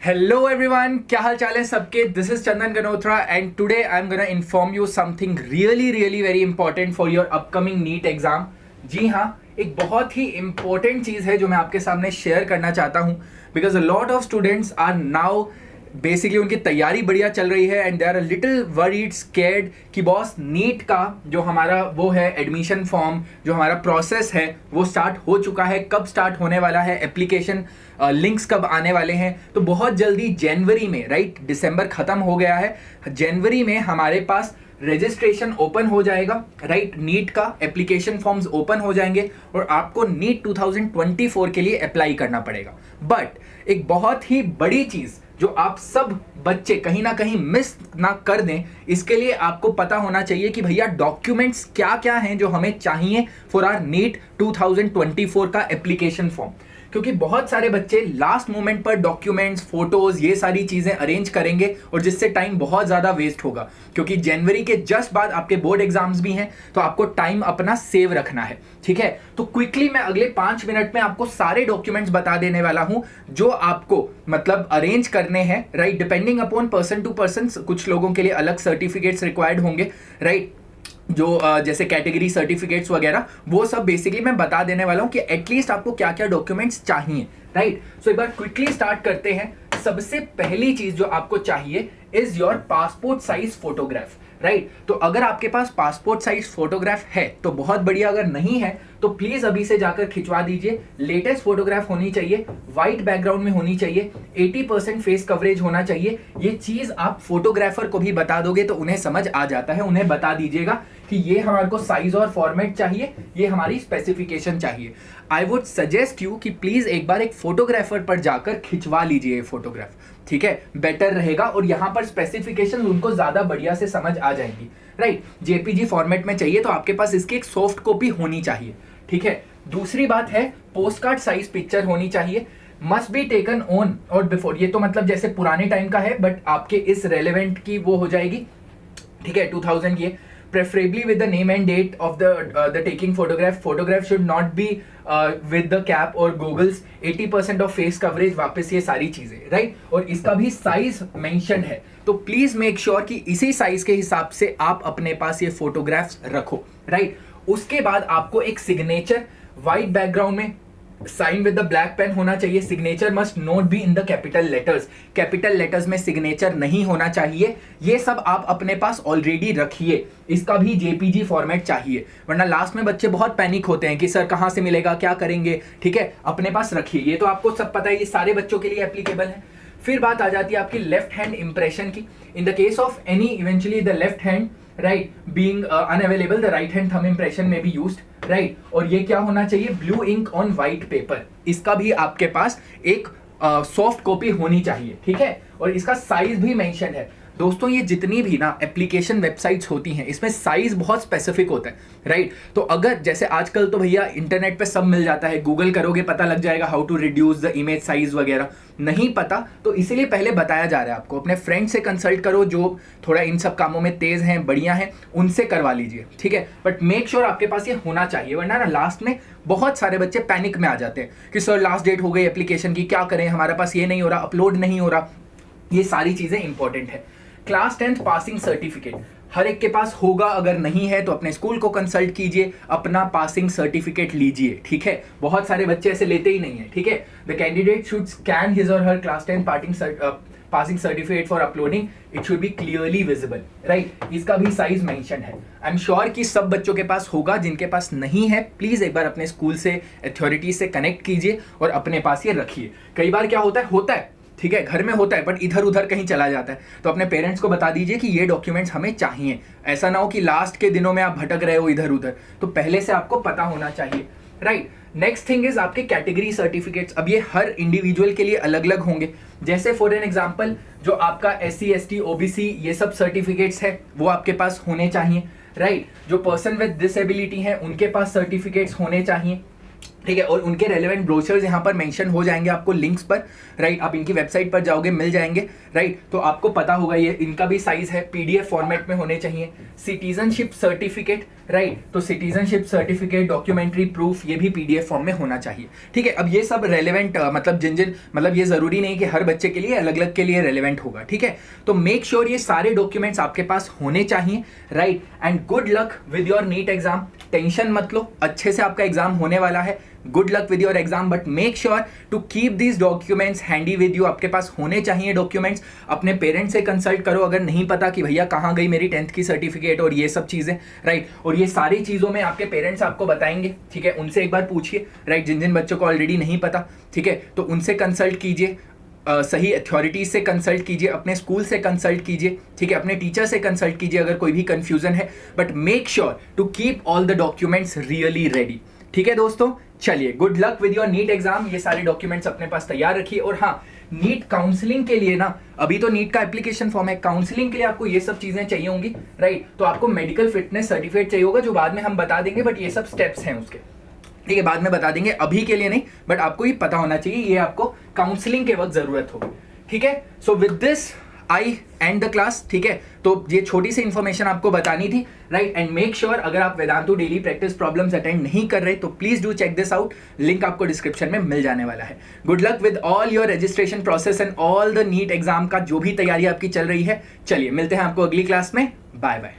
Hello everyone, क्या हाल चाल है सबके। This is Chandan Ganotra and today I am gonna inform you something really very important for your upcoming NEET exam. जी हाँ, एक बहुत ही इंपॉर्टेंट चीज़ है जो मैं आपके सामने शेयर करना चाहता हूँ, because a lot of students are now basically उनकी तैयारी बढ़िया चल रही है and they are a little worried scared कि बॉस नीट का जो हमारा वो है एडमिशन फॉर्म, जो हमारा प्रोसेस है वो स्टार्ट हो चुका है, कब स्टार्ट होने वाला है, एप्लीकेशन लिंक्स कब आने वाले हैं। तो बहुत जल्दी जनवरी में, राइट, दिसंबर खत्म हो गया है, जनवरी में हमारे पास रजिस्ट्रेशन ओपन हो जाएगा, राइट। नीट का एप्लीकेशन फॉर्म्स ओपन हो जाएंगे और आपको नीट 2024 के लिए अप्लाई करना पड़ेगा। बट एक बहुत ही बड़ी चीज जो आप सब बच्चे कहीं ना कहीं मिस ना कर दें, इसके लिए आपको पता होना चाहिए कि भैया डॉक्यूमेंट्स क्या क्या हैं जो हमें चाहिए फॉर आर नीट 2024 का एप्लीकेशन फॉर्म। क्योंकि बहुत सारे बच्चे लास्ट मोमेंट पर डॉक्यूमेंट्स, फोटोज, ये सारी चीजें अरेंज करेंगे और जिससे टाइम बहुत ज्यादा वेस्ट होगा, क्योंकि जनवरी के जस्ट बाद आपके बोर्ड एग्जाम्स भी हैं, तो आपको टाइम अपना सेव रखना है, ठीक है। तो क्विकली मैं अगले 5 मिनट में आपको सारे डॉक्यूमेंट्स बता देने वाला हूं जो आपको मतलब अरेंज करने हैं, right, depending upon person to person. कुछ लोगों के लिए अलग सर्टिफिकेट्स रिक्वायर्ड होंगे, राइट, जो जैसे कैटेगरी सर्टिफिकेट्स वगैरह, वो सब बेसिकली मैं बता देने वाला हूं कि एटलीस्ट आपको क्या क्या डॉक्यूमेंट्स चाहिए, राइट। सो एक बार क्विकली स्टार्ट करते हैं। सबसे पहली चीज जो आपको चाहिए is your passport size photograph, right. तो अगर आपके पास पासपोर्ट साइज फोटोग्राफ है तो बहुत बढ़िया, अगर नहीं है तो प्लीज अभी से जाकर खिंचवा दीजिए। लेटेस्ट फोटोग्राफ होनी चाहिए, व्हाइट बैकग्राउंड में होनी चाहिए, 80% फेस कवरेज होना चाहिए। ये चीज आप फोटोग्राफर को भी बता दोगे तो उन्हें समझ आ जाता है, उन्हें बता दीजिएगा कि ये हमारे को साइज और फॉर्मेट चाहिए, ये हमारी स्पेसिफिकेशन चाहिए। आई वुड सजेस्ट यू कि प्लीज एक बार एक फोटोग्राफर पर जाकर खिंचवा लीजिए फोटोग्राफ, ठीक है, बेटर रहेगा और यहाँ पर स्पेसिफिकेशन उनको ज्यादा बढ़िया से समझ आ जाएंगी, राइट। जेपीजी फॉर्मेट में चाहिए तो आपके पास इसकी एक सॉफ्ट कॉपी होनी चाहिए, ठीक है। दूसरी बात है पोस्ट कार्ड साइज पिक्चर होनी चाहिए, मस्ट बी टेकन ऑन और बिफोर। ये तो मतलब जैसे पुराने टाइम का है बट आपके इस रेलेवेंट की वो हो जाएगी, ठीक है, 2000 की है। Preferably with the name and date of the taking photograph. Photograph should not be with the cap or goggles. 80% of face coverage, वापस ये सारी चीजें, राइट। और इसका भी साइज मेंशन है, तो प्लीज मेक श्योर कि इसी साइज के हिसाब से आप अपने पास ये फोटोग्राफ्स रखो, राइट। उसके बाद आपको एक सिग्नेचर व्हाइट बैकग्राउंड में sign with the black pen होना चाहिए। Signature must not be in the capital letters, capital letters में सिग्नेचर नहीं होना चाहिए। ये सब आप अपने पास ऑलरेडी रखिए। इसका भी जेपीजी फॉर्मेट चाहिए, वरना लास्ट में बच्चे बहुत पैनिक होते हैं कि सर कहां से मिलेगा, क्या करेंगे, ठीक है। अपने पास रखिए, ये तो आपको सब पता है, ये सारे बच्चों के लिए एप्लीकेबल है। फिर बात आ जाती है आपकी लेफ्ट हैंड इंप्रेशन की। In the case of any eventually the left hand, right, being unavailable, the right hand thumb impression may be used, right. और ये क्या होना चाहिए, blue ink on white paper. इसका भी आपके पास एक सॉफ्ट कॉपी होनी चाहिए, ठीक है। और इसका साइज भी मेंशन है। दोस्तों ये जितनी भी ना एप्लीकेशन वेबसाइट्स होती हैं इसमें साइज बहुत स्पेसिफिक होता है, राइट। तो अगर जैसे आजकल तो भैया इंटरनेट पे सब मिल जाता है, गूगल करोगे पता लग जाएगा how to reduce the image size वगैरह। नहीं पता तो इसीलिए पहले बताया जा रहा है आपको, अपने फ्रेंड से कंसल्ट करो जो थोड़ा इन सब कामों में तेज हैं, बढ़िया हैं, उनसे करवा लीजिए, ठीक है। बट मेक श्योर आपके पास ये होना चाहिए, वरना ना लास्ट में बहुत सारे बच्चे पैनिक में आ जाते हैं कि सर लास्ट डेट हो गई एप्लीकेशन की, क्या करें, हमारे पास ये नहीं हो रहा, अपलोड नहीं हो रहा। ये सारी चीजें इंपॉर्टेंट है। क्लास 10th पासिंग सर्टिफिकेट हर एक के पास होगा, अगर नहीं है तो अपने स्कूल को कंसल्ट कीजिए, अपना पासिंग सर्टिफिकेट लीजिए, ठीक है। बहुत सारे बच्चे ऐसे लेते ही नहीं है, ठीक है। The candidate should scan his और her class 10 passing certificate for uploading, it should be clearly visible, right. इसका भी साइज मेंशन है। आई एम श्योर कि सब बच्चों के पास होगा, जिनके पास नहीं है प्लीज एक बार अपने स्कूल से, अथॉरिटी से कनेक्ट कीजिए और अपने पास ये रखिए। कई बार क्या होता है, ठीक है, घर में होता है बट इधर उधर कहीं चला जाता है, तो अपने पेरेंट्स को बता दीजिए कि ये डॉक्यूमेंट्स हमें चाहिए। ऐसा ना हो कि लास्ट के दिनों में आप भटक रहे हो इधर उधर, तो पहले से आपको पता होना चाहिए, राइट। नेक्स्ट थिंग इज आपके कैटेगरी सर्टिफिकेट्स। अब ये हर इंडिविजुअल के लिए अलग अलग होंगे। जैसे फॉर एन एग्जांपल जो आपका SC ST OBC ये सब सर्टिफिकेट्स है वो आपके पास होने चाहिए, राइट। जो पर्सन विद डिसेबिलिटी है उनके पास सर्टिफिकेट्स होने चाहिए, ठीक है, और उनके रेलेवेंट ब्रोशर्स यहाँ पर मेंशन हो जाएंगे आपको लिंक्स पर, राइट। आप इनकी वेबसाइट पर जाओगे मिल जाएंगे, राइट। तो आपको पता होगा ये इनका भी साइज है, पीडीएफ फॉर्मेट में होने चाहिए। सिटीजनशिप सर्टिफिकेट, राइट, तो सिटीजनशिप सर्टिफिकेट, डॉक्यूमेंट्री प्रूफ, ये भी पीडीएफ फॉर्म में होना चाहिए। ठीक है, अब ये सब रेलेवेंट मतलब जिन मतलब ये जरूरी नहीं कि हर बच्चे के लिए अलग अलग के लिए रेलेवेंट होगा। ठीक है, तो मेक श्योर ये सारे डॉक्यूमेंट्स आपके पास होने चाहिए, right. And good luck with your NEET exam. Tension मत लो, अच्छे से आपका एग्जाम होने वाला है। Good luck with your exam, but make sure to keep these documents handy with you. आपके पास होने चाहिए डॉक्यूमेंट्स। अपने पेरेंट्स से कंसल्ट करो अगर नहीं पता कि भैया कहाँ गई मेरी 10th की सर्टिफिकेट और ये सब चीजें, राइट। और ये सारी चीजों में आपके पेरेंट्स आपको बताएंगे, ठीक है। उनसे एक बार पूछिए, राइट, जिन जिन बच्चों को ऑलरेडी नहीं पता, ठीक है, तो उनसे कंसल्ट कीजिए। सही अथॉरिटीज से कंसल्ट कीजिए, अपने स्कूल से कंसल्ट कीजिए, ठीक है, अपने टीचर से कंसल्ट कीजिए अगर कोई भी कंफ्यूजन है। But make sure to keep all the documents really ready. ठीक है दोस्तों, चलिए good luck with your NEET exam. ये सारे डॉक्यूमेंट्स अपने पास तैयार रखिए। और हाँ, नीट काउंसलिंग के लिए ना, अभी तो नीट का एप्लीकेशन फॉर्म है, काउंसलिंग के लिए आपको ये सब चीजें चाहिए होंगी, राइट। तो आपको मेडिकल फिटनेस सर्टिफिकेट चाहिए होगा, जो बाद में हम बता देंगे, बट ये सब स्टेप्स हैं उसके, ठीक है, बाद में बता देंगे, अभी के लिए नहीं, बट आपको ये पता होना चाहिए, ये आपको काउंसलिंग के वक्त जरूरत होगी। ठीक है, so with this I and the class. ठीक है, तो ये छोटी सी इंफॉर्मेशन आपको बतानी थी, राइट। एंड मेक श्योर अगर आप Vedantu daily practice problems attend नहीं कर रहे तो please do check this out, link आपको डिस्क्रिप्शन में मिल जाने वाला है। Good luck with all your registration process and all the NEET exam का जो भी तैयारी आपकी चल रही है। चलिए मिलते हैं आपको अगली क्लास में, बाय बाय।